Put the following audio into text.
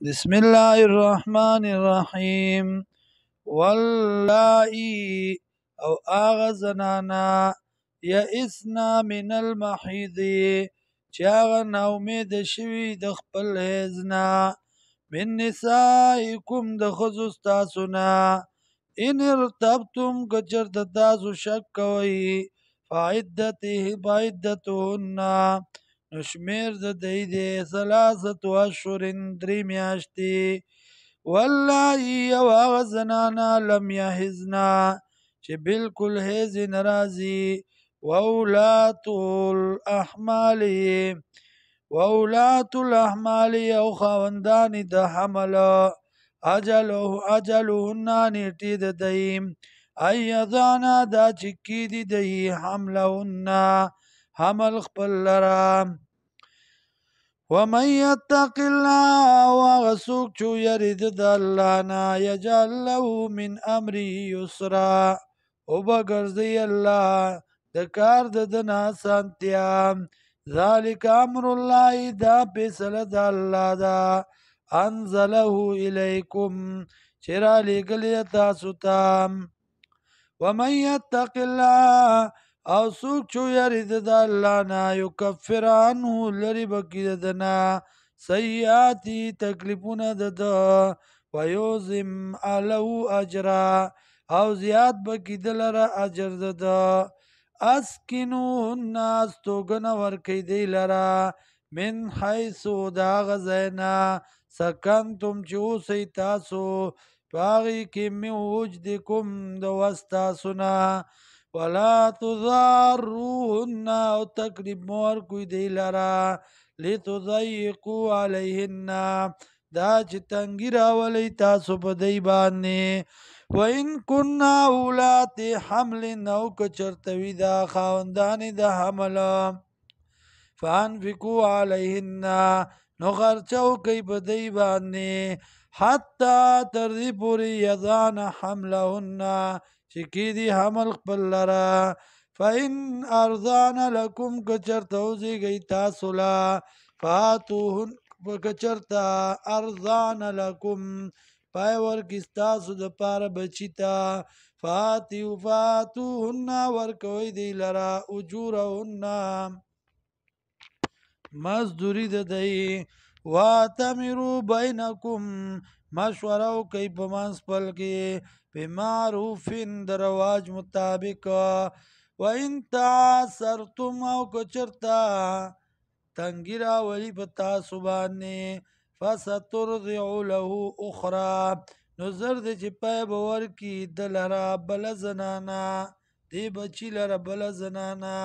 بسم الله الرحمن الرحیم. واللائی او آغا زنانا یئسنا من المحیض چی آغا ناامید شوی د خپل حیضنا من نسائکم د ښځو ستاسونا ان ارتبتم کچرت تاسو شک کوئ فعدتهن نو شمیر د دی دی ثلاثت اشهرن 3 میاشتې واللایی او هغه زنانا لم یحزنا چې بالکل حیض نرازی واولات الاحمال او خاوندان د حمل اجلهن نیټې د دیم ایضانا دا چکی دی دی حملهن حمل خپل لرا ومن یتق الله وغسوک چو یرید د الله نه یجعل له من امره یسرا او بگرزی الله د کار د دنا سانتیا ذالک امر الله دا فیصله د الله دا انزله الیکم چرا لګلی تاسو ته ومن یتق الله او سوک چو یرید د الله نه یکفر عنه لری بکی دنا سیئاتی تکلیفونه د ویوزم له اجرا او زیاد بکی دلره اجر د اسکنو الناس توګن ورکی دی لرا من حیثو دا غزینا سکنتم چې اوسئ تاسو پاغی کی من وجدکم د وستاسونا ولا تضاروهن او تکلیف مور کوي دی لرا لتضیقوا علیهن دا چې تنګی راولی تاسو په دی باندې وان کنا اولات حمل او کچرتوی دا خاوندان د حمل فانفقوا علیهن نو خرچو کوي په دی باندې حتی تر دې پورې یضان حملهن چې کی دی حمل خپل لرا فإن ارضان لکم کچرته وزیږئ تاسو لا فاتوهن کچرته ارضان لکم پای ورکړي ستاسو د پاره بچی ته فاتوهن ورکوئ دی لرا اجورهن مزدوری د دی واتمرو بینکم مشوره وکئ په منځ خپل کې بمعروفین د رواج مطابق وان تعاثرتم او کچرتا تنګی راولي په تاسو باندې فسترضع له اخرى نو زر د چې پای به ورکي د لره بله زنانا دی بچی لره بله زنانا